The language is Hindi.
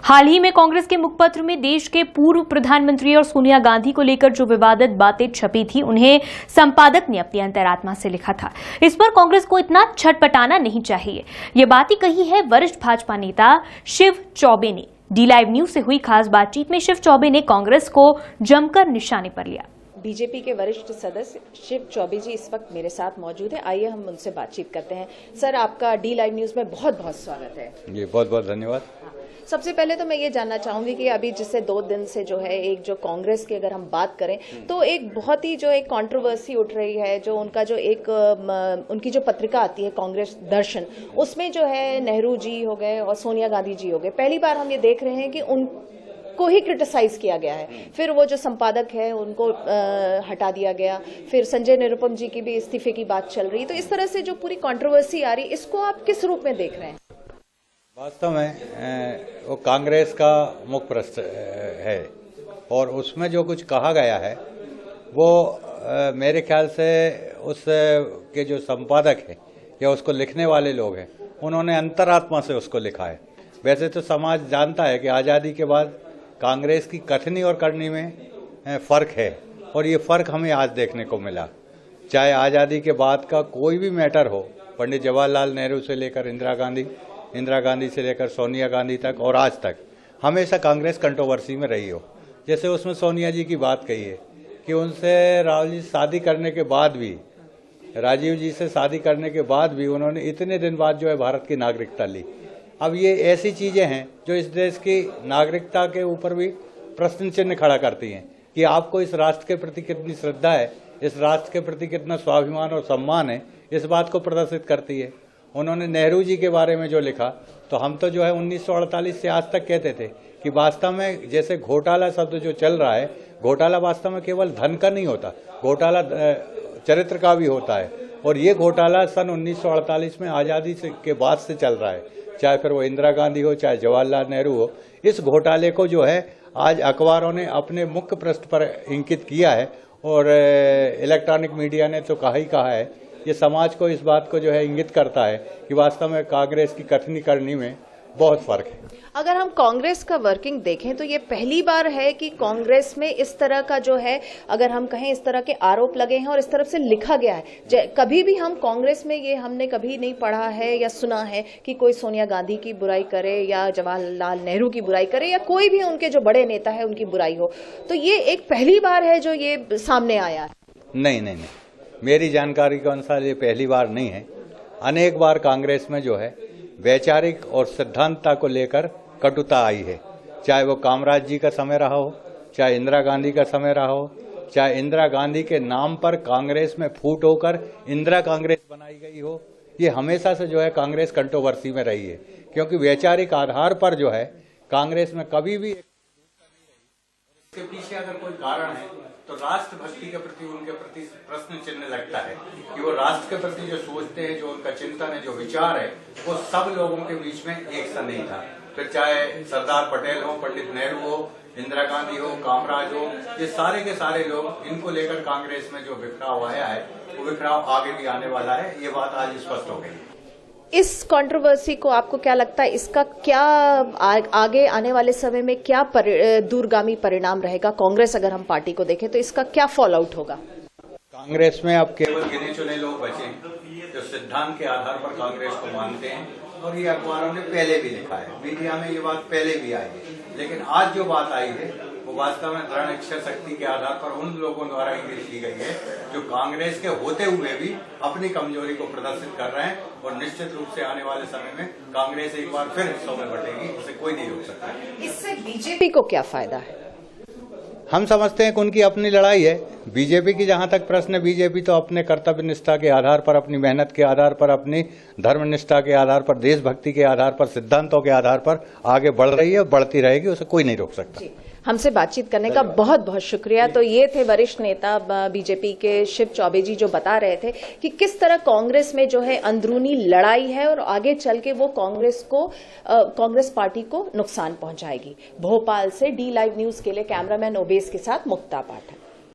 हाल ही में कांग्रेस के मुखपत्र में देश के पूर्व प्रधानमंत्री और सोनिया गांधी को लेकर जो विवादित बातें छपी थी, उन्हें संपादक ने अपनी अंतरात्मा से लिखा था। इस पर कांग्रेस को इतना छटपटाना नहीं चाहिए, ये बात ही कही है वरिष्ठ भाजपा नेता शिव चौबे ने। डी लाइव न्यूज से हुई खास बातचीत में शिव चौबे ने कांग्रेस को जमकर निशाने पर लिया। बीजेपी के वरिष्ठ सदस्य शिव चौबे जी इस वक्त मेरे साथ मौजूद हैं। आइए हम उनसे बातचीत करते हैं। सर, आपका डी लाइव न्यूज में बहुत बहुत स्वागत है। जी, बहुत बहुत धन्यवाद। सबसे पहले तो मैं ये जानना चाहूंगी कि अभी जिससे 2 दिन से जो है एक जो कांग्रेस की अगर हम बात करें तो एक बहुत ही जो एक कंट्रोवर्सी उठ रही है, जो उनका जो एक उनकी जो पत्रिका आती है कांग्रेस दर्शन, उसमें जो है नेहरू जी हो गए और सोनिया गांधी जी हो गए। पहली बार हम ये देख रहे हैं कि उनको ही क्रिटिसाइज किया गया है। फिर वो जो संपादक है उनको हटा दिया गया, फिर संजय निरुपम जी की भी इस्तीफे की बात चल रही है। तो इस तरह से जो पूरी कंट्रोवर्सी आ रही है, इसको आप किस रूप में देख रहे हैं? वास्तव में वो कांग्रेस का मुख्य प्रश्न है और उसमें जो कुछ कहा गया है वो मेरे ख्याल से उस के जो संपादक है या उसको लिखने वाले लोग हैं, उन्होंने अंतरात्मा से उसको लिखा है। वैसे तो समाज जानता है कि आज़ादी के बाद कांग्रेस की कथनी और करनी में फ़र्क है और ये फ़र्क हमें आज देखने को मिला। चाहे आज़ादी के बाद का कोई भी मैटर हो, पंडित जवाहरलाल नेहरू से लेकर इंदिरा गांधी से लेकर सोनिया गांधी तक और आज तक हमेशा कांग्रेस कंट्रोवर्सी में रही हो। जैसे उसमें सोनिया जी की बात कही है कि उनसे राजीव जी से शादी करने के बाद भी उन्होंने इतने दिन बाद जो है भारत की नागरिकता ली। अब ये ऐसी चीज़ें हैं जो इस देश की नागरिकता के ऊपर भी प्रश्न चिन्ह खड़ा करती हैं कि आपको इस राष्ट्र के प्रति कितनी श्रद्धा है, इस राष्ट्र के प्रति कितना स्वाभिमान और सम्मान है, इस बात को प्रदर्शित करती है। उन्होंने नेहरू जी के बारे में जो लिखा, तो हम तो जो है 1948 से आज तक कहते थे कि वास्तव में जैसे घोटाला शब्द जो चल रहा है, घोटाला वास्तव में केवल धन का नहीं होता, घोटाला चरित्र का भी होता है। और ये घोटाला सन 1948 में आज़ादी के बाद से चल रहा है, चाहे फिर वो इंदिरा गांधी हो, चाहे जवाहरलाल नेहरू हो। इस घोटाले को जो है आज अखबारों ने अपने मुख्य पृष्ठ पर इंकित किया है और इलेक्ट्रॉनिक मीडिया ने तो कहा है। ये समाज को इस बात को जो है इंगित करता है कि वास्तव में कांग्रेस की कथनी करनी में बहुत फर्क है। अगर हम कांग्रेस का वर्किंग देखें तो ये पहली बार है कि कांग्रेस में इस तरह का जो है, अगर हम कहें इस तरह के आरोप लगे हैं और इस तरफ से लिखा गया है। कभी भी हम कांग्रेस में ये हमने कभी नहीं पढ़ा है या सुना है कि कोई सोनिया गांधी की बुराई करे या जवाहरलाल नेहरू की बुराई करे या कोई भी उनके जो बड़े नेता है उनकी बुराई हो। तो ये एक पहली बार है जो ये सामने आया है। नहीं, मेरी जानकारी के अनुसार ये पहली बार नहीं है। अनेक बार कांग्रेस में जो है वैचारिक और सिद्धांतता को लेकर कटुता आई है, चाहे वो कामराज जी का समय रहा हो, चाहे इंदिरा गांधी का समय रहा हो, चाहे इंदिरा गांधी के नाम पर कांग्रेस में फूट होकर इंदिरा कांग्रेस बनाई गई हो। ये हमेशा से जो है कांग्रेस कंट्रोवर्सी में रही है, क्योंकि वैचारिक आधार पर जो है कांग्रेस में कभी भी इसके पीछे अगर कोई कारण है तो राष्ट्रभक्ति के प्रति उनके प्रति प्रश्न चिन्ह लगता है कि वो राष्ट्र के प्रति जो सोचते हैं, जो उनका चिंतन है, जो विचार है, वो सब लोगों के बीच में एक सा नहीं था। फिर चाहे सरदार पटेल हो, पंडित नेहरू हो, इंदिरा गांधी हो, कामराज हो, ये सारे के सारे लोग, इनको लेकर कांग्रेस में जो बिखराव आया है वो बिखराव आगे भी आने वाला है। ये बात आज स्पष्ट हो गई। इस कंट्रोवर्सी को आपको क्या लगता है, इसका क्या आगे आने वाले समय में क्या दूरगामी परिणाम रहेगा? कांग्रेस अगर हम पार्टी को देखें तो इसका क्या फॉल आउट होगा? कांग्रेस में अब केवल गिने चुने लोग बचे जो सिद्धांत के आधार पर कांग्रेस को मानते हैं, और ये अखबारों ने पहले भी लिखा है, मीडिया में ये बात पहले भी आई है। लेकिन आज जो बात आई है वो वास्तव में दृढ़ इच्छा शक्ति के आधार पर उन लोगों द्वारा इंगित की गई है जो कांग्रेस के होते हुए भी अपनी कमजोरी को प्रदर्शित कर रहे हैं। और निश्चित रूप से आने वाले समय में कांग्रेस एक बार फिर हिस्सों में बटेगी, उसे कोई नहीं रोक सकता। इससे बीजेपी को क्या फायदा है? हम समझते हैं कि उनकी अपनी लड़ाई है। बीजेपी की जहां तक प्रश्न है, बीजेपी तो अपने कर्तव्य निष्ठा के आधार पर, अपनी मेहनत के आधार पर, अपनी धर्म निष्ठा के आधार पर, देशभक्ति के आधार पर, सिद्धांतों के आधार पर आगे बढ़ रही है और बढ़ती रहेगी, उसे कोई नहीं रोक सकता। हमसे बातचीत करने का बहुत बहुत शुक्रिया। तो ये थे वरिष्ठ नेता बीजेपी के शिव चौबे जी, जो बता रहे थे कि किस तरह कांग्रेस में जो है अंदरूनी लड़ाई है और आगे चल के वो कांग्रेस पार्टी को नुकसान पहुंचाएगी। भोपाल से डी लाइव न्यूज के लिए कैमरामैन ओबेस के साथ मुक्ता पाठक।